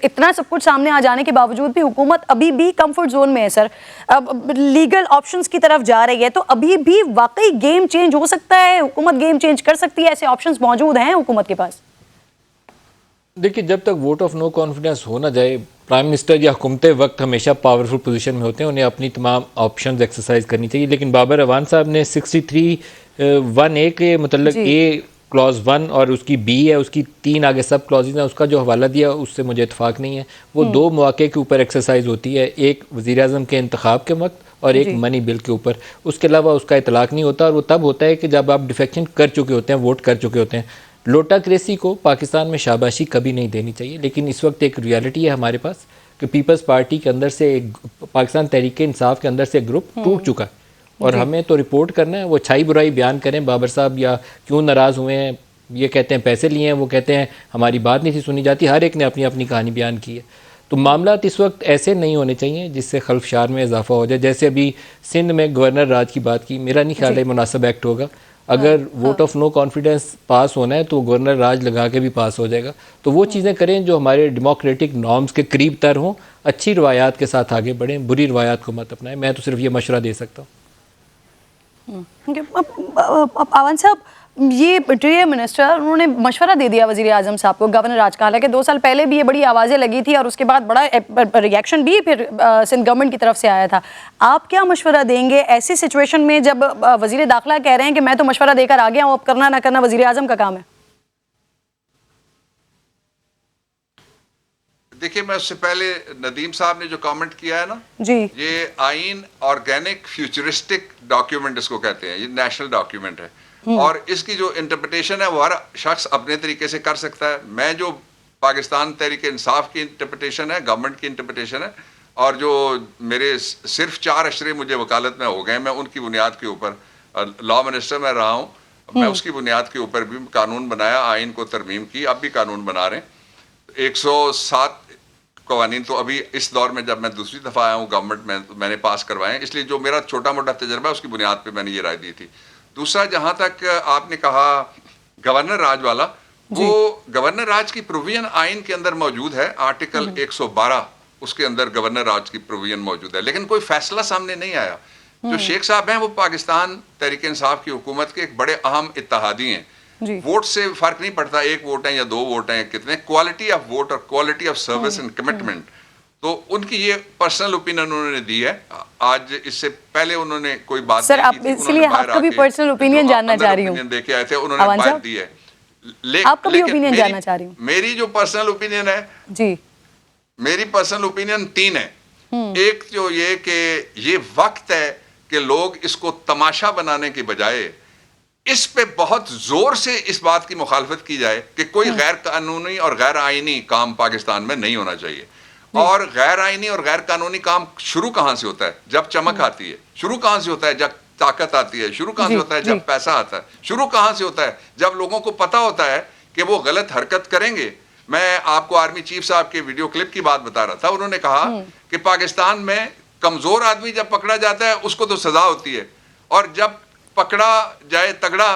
इतना सब कुछ सामने आ जाने के बावजूद भी हुकूमत अभी भी कंफर्ट जोन में है सर, अब लीगल ऑप्शंस की तरफ जा रही है, तो अभी भी वाकई गेम चेंज हो सकता है, हुकूमत गेम चेंज कर सकती है, ऐसे ऑप्शंस मौजूद हैं हुकूमत के पास? देखिए, जब तक वोट ऑफ नो कॉन्फिडेंस हो ना जाए, प्राइम मिनिस्टर या हुकूमत वक्त हमेशा पावरफुल पोजीशन में होते हैं, उन्हें अपनी तमाम ऑप्शंस एक्सरसाइज करनी चाहिए। लेकिन बाबर अवान साहब ने 63(1)(a) के मतलब ए क्लॉज 1 और उसकी बी है, उसकी 3 आगे सब क्लॉजेज हैं, उसका जो हवाला दिया उससे मुझे इतफाक नहीं है। वो 2 मौके के ऊपर एक्सरसाइज होती है, एक वज़ीर आज़म के इंतखाब के वक्त और एक मनी बिल के ऊपर। उसके अलावा उसका इतलाक नहीं होता, और वो तब होता है कि जब आप डिफेक्शन कर चुके होते हैं, वोट कर चुके होते हैं। लोटाक्रेसी को पाकिस्तान में शाबाशी कभी नहीं देनी चाहिए, लेकिन इस वक्त एक रियलिटी है हमारे पास कि पीपल्स पार्टी के अंदर से एक, पाकिस्तान तहरीक इंसाफ के अंदर से एक ग्रुप टूट चुका है, और हमें तो रिपोर्ट करना है। वो अच्छाई बुराई बयान करें बाबर साहब, या क्यों नाराज़ हुए हैं, ये कहते हैं पैसे लिए हैं, वो कहते हैं हमारी बात नहीं थी सुनी जाती, हर एक ने अपनी अपनी कहानी बयान की है। तो मामला इस वक्त ऐसे नहीं होने चाहिए जिससे खल्फशार में इजाफा हो जाए। जैसे अभी सिंध में गवर्नर राज की बात की, मेरा नहीं ख्याल है मुनासिब एक्ट होगा। अगर वोट ऑफ नो कॉन्फिडेंस पास होना है तो गवर्नर राज लगा के भी पास हो जाएगा। तो वो चीज़ें करें जो हमारे डेमोक्रेटिक नॉर्म्स के करीब तर हों, अच्छी रवायात के साथ आगे बढ़ें, बुरी रवायात को मत अपनाएं। मैं तो सिर्फ ये मशवरा दे सकता हूँ। आवान साहब, ये इंटीरियर मिनिस्टर, उन्होंने मशवरा दे दिया वज़ीर आज़म साहब को, गवर्नर राज का। हालांकि 2 साल पहले भी ये बड़ी आवाज़ें लगी थी और उसके बाद बड़ा रिएक्शन भी फिर सिंध गवर्नमेंट की तरफ से आया था। आप क्या मशवरा देंगे ऐसी सिचुएशन में जब वज़ीर दाखिला कह रहे हैं कि मैं तो मशवरा देकर आ गया हूँ, अब करना ना करना वज़ीर आज़म का काम है? देखिए, मैं उससे पहले नदीम साहब ने जो कमेंट किया है ना जी, ये आइन ऑर्गेनिक फ्यूचरिस्टिक डॉक्यूमेंट इसको कहते हैं, ये नेशनल डॉक्यूमेंट है, और इसकी जो इंटरप्रिटेशन है वो हर शख्स अपने तरीके से कर सकता है। मैं जो पाकिस्तान तहरीक इंसाफ की इंटरप्रिटेशन है, गवर्नमेंट की इंटरप्रिटेशन है, और जो मेरे सिर्फ 4 अशरे मुझे वकालत में हो गए, मैं उनकी बुनियाद के ऊपर लॉ मिनिस्टर में रहा हूँ, मैं उसकी बुनियाद के ऊपर भी कानून बनाया, आइन को तरमीम की, अब भी कानून बना रहे हैं। 107 कवानीन तो अभी इस दौर में जब मैं दूसरी दफ़ा आया हूँ गवर्नमेंट में तो मैंने पास करवाए हैं, इसलिए जो मेरा छोटा मोटा तजर्बा है उसकी बुनियाद पे मैंने ये राय दी थी। दूसरा, जहाँ तक आपने कहा गवर्नर राज वाला, वो गवर्नर राज की प्रोविजन आइन के अंदर मौजूद है, आर्टिकल 112 उसके अंदर गवर्नर राज की प्रोविजन मौजूद है, लेकिन कोई फैसला सामने नहीं आया। जो शेख साहब हैं वो पाकिस्तान तहरीक इंसाफ की हुकूमत के एक बड़े अहम इत्तेहादी हैं। वोट से फर्क नहीं पड़ता, 1 वोट है या 2 वोट हैं, कितने, क्वालिटी ऑफ वोट और quality of service and commitment. तो उनकी ये पर्सनल ओपिनियन उन्होंने दी है। आज इससे पहले उन्होंने कोई बात सर, आप इसलिए आपका भी पर्सनल ओपिनियन जानना चाह रही हूँ। देखे आए थे, उन्होंने बात दी है। आपका भी ओपिनियन जानना चाह रही हूँ। मेरी जो पर्सनल ओपिनियन है जी, मेरी पर्सनल ओपिनियन 3 है। एक जो ये कि ये वक्त है कि लोग इसको तमाशा बनाने के बजाय इस पे बहुत जोर से इस बात की मुखालफत की जाए कि कोई गैर कानूनी और गैर आईनी काम पाकिस्तान में नहीं होना चाहिए। और गैर आईनी और गैर कानूनी काम शुरू कहां से होता है? जब चमक आती है। शुरू कहां से होता है? जब ताकत आती है। शुरू कहां से होता है? जब पैसा आता है। शुरू कहां से होता है? जब लोगों को पता होता है कि वो गलत हरकत करेंगे। मैं आपको आर्मी चीफ साहब के वीडियो क्लिप की बात बता रहा था, उन्होंने कहा कि पाकिस्तान में कमजोर आदमी जब पकड़ा जाता है उसको तो सजा होती है, और जब पकड़ा जाए तगड़ा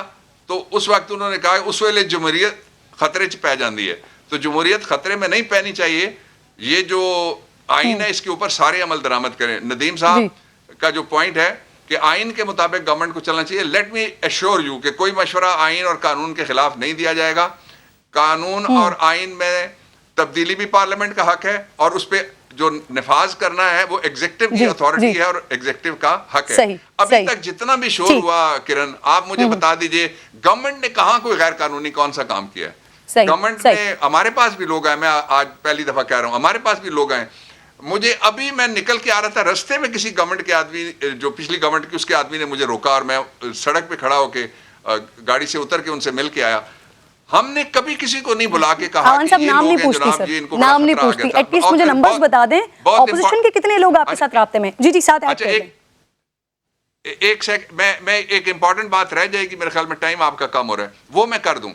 तो उस वक्त उन्होंने कहा उस वेले जमहूरियत खतरे च पै जाती है। तो जमहूरियत खतरे में नहीं पैनी चाहिए। ये जो आइन है इसके ऊपर सारे अमल दरामद करें। नदीम साहब का जो पॉइंट है कि आइन के मुताबिक गवर्नमेंट को चलना चाहिए, लेट मी एश्योर यू कि कोई मशवरा आइन और कानून के खिलाफ नहीं दिया जाएगा। कानून और आइन में तब्दीली भी पार्लियामेंट का हक है, और उस पर जो निफाज करना है वो एग्जीक्यूटिव की अथॉरिटी है और एग्जीक्यूटिव का हक है। अभी तक जितना भी शोर हुआ, किरण आप मुझे बता दीजिए, गवर्नमेंट ने कहा कोई गैर कानूनी कौन सा काम किया है? गवर्नमेंट ने, हमारे पास भी लोग आए, मैं आज पहली दफा कह रहा हूं, हमारे पास भी लोग आए। मुझे अभी मैं निकल के आ रहा था, रास्ते में किसी गवर्नमेंट के आदमी, जो पिछली गवर्नमेंट की, उसके आदमी ने मुझे रोका और मैं सड़क पे खड़ा होके गाड़ी से उतर के उनसे मिल के आया। हमने कभी किसी को नहीं बुला के कहा कि ये नाम नहीं पूछती सर, नाम नहीं पूछती। एटलीस्ट मुझे नंबर्स बता दें, ऑपोजिशन के कितने लोग आपके साथ राब्ते में? जी साथ ऐड कर दें। एक सेकंड, मैं एक इंपॉर्टेंट बात रह जाएगी, मेरे ख्याल में टाइम आपका कम हो रहा है, वो मैं कर दूं।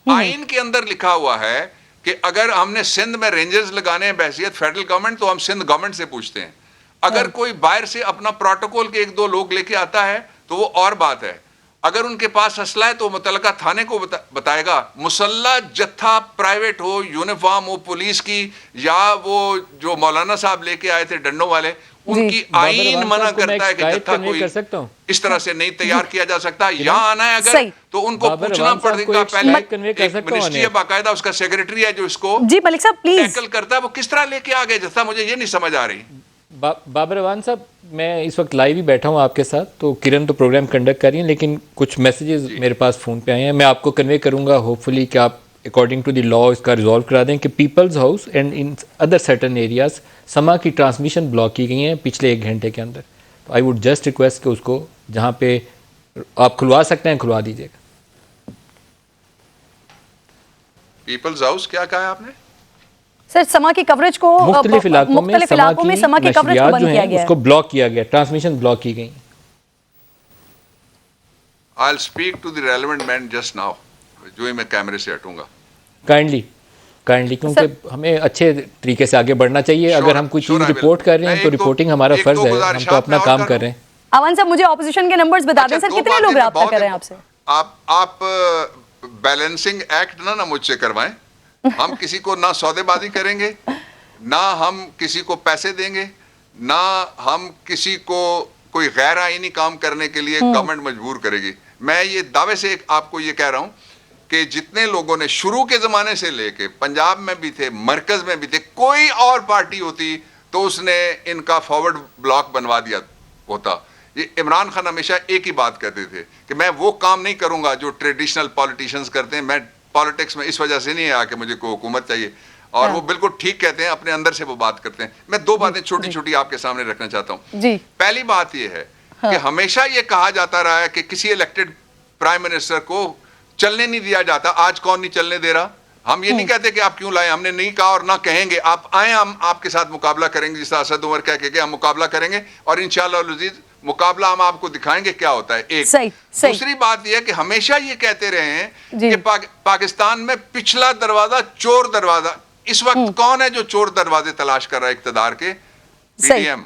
आइन के अंदर लिखा हुआ है कि अगर हमने सिंध में रेंजर्स लगाने हैं बहैसियत फेडरल गवर्नमेंट तो हम सिंध गवर्नमेंट से पूछते हैं। अगर कोई बाहर से अपना प्रोटोकॉल के 1-2 लोग लेके आता है तो वो और बात है। अगर उनके पास असला है तो मुतलका थाने को बताएगा। मुसल्ला जत्था प्राइवेट हो, यूनिफॉर्म हो पुलिस की, या वो जो मौलाना साहब लेके आए थे डंडों वाले, उनकी आईन मना करता है कि जत्था कोई कर सकता हूँ इस तरह से नहीं तैयार किया जा सकता। यहाँ आना है अगर तो उनको पूछना पड़ेगा पहले। एक मिनिस्ट्री है बाकायदा, उसका सेक्रेटरी है जो इसको जी मलिक साहब प्लीज टैकल करता है। वो किस तरह लेके आ गए जत्था, मुझे ये नहीं समझ आ रही। बाबर अवान साहब, मैं इस वक्त लाइव ही बैठा हूँ आपके साथ, तो किरण तो प्रोग्राम कंडक्ट कर रही हैं, लेकिन कुछ मैसेजेस मेरे पास फ़ोन पे आए हैं, मैं आपको कन्वे करूँगा होपफुली कि आप अकॉर्डिंग टू द लॉ इसका रिजॉल्व करा दें कि people's house and in other certain areas समा की ट्रांसमिशन ब्लॉक की गई हैं पिछले 1 घंटे के अंदर। तो आई वुड जस्ट रिक्वेस्ट कि उसको जहाँ पे आप खुलवा सकते हैं खुलवा दीजिएगा। पीपल्स हाउस क्या कहा है आपने? सर समा की कवरेज को मुख्तलिफ इलाकों में समा की कवरेज को बंद किया गया है, उसको ब्लॉक किया गया, ट्रांसमिशन ब्लॉक की गई। I'll speak to the relevant man just now, जो ही मैं कैमरे से हटूंगा। काइंडली क्योंकि हमें अच्छे तरीके से आगे बढ़ना चाहिए। अगर हम कोई चीज़ रिपोर्ट कर रहे हैं तो रिपोर्टिंग हमारा फर्ज है, हम तो अपना काम कर रहे हैं। अवन साहब मुझे ऑपोजिशन के नंबर्स बता दें सर, कितने लोग रब्ता कर रहे हैं आपसे? आप बैलेंसिंग एक्ट ना मुझसे करवाएं। हम किसी को ना सौदेबाजी करेंगे, ना हम किसी को पैसे देंगे, ना हम किसी को कोई गैर आईनी काम करने के लिए गवर्नमेंट मजबूर करेगी। मैं ये दावे से आपको ये कह रहा हूं कि जितने लोगों ने शुरू के जमाने से लेके पंजाब में भी थे, मरकज में भी थे, कोई और पार्टी होती तो उसने इनका फॉरवर्ड ब्लॉक बनवा दिया होता। ये इमरान खान हमेशा एक ही बात कहते थे कि मैं वो काम नहीं करूंगा जो ट्रेडिशनल पॉलिटिशियंस करते हैं, मैं पॉलिटिक्स में इस वजह से नहीं आया कि मुझे कोई हुकूमत चाहिए। और वो बिल्कुल ठीक कहते हैं, अपने अंदर से वो बात करते हैं। मैं 2 बातें छोटी छोटी आपके सामने रखना चाहता हूं। पहली बात ये है कि हमेशा ये कहा जाता रहा है कि किसी इलेक्टेड प्राइम मिनिस्टर को चलने नहीं दिया जाता। आज कौन नहीं चलने दे रहा? हम ये नहीं कहते कि आप क्यों लाए, हमने नहीं कहा और ना कहेंगे। आप आए, हम आपके साथ मुकाबला करेंगे, जिस असद उमर कह के हम मुकाबला करेंगे, और इंशाअल्लाह अज़ीज़ मुकाबला हम आपको दिखाएंगे क्या होता है। एक सही। दूसरी बात यह है कि हमेशा ये कहते रहे हैं कि पाकिस्तान में पिछला दरवाजा चोर दरवाजा। इस वक्त कौन है जो चोर दरवाजे तलाश कर रहा है इक्तदार के? पीडीएम।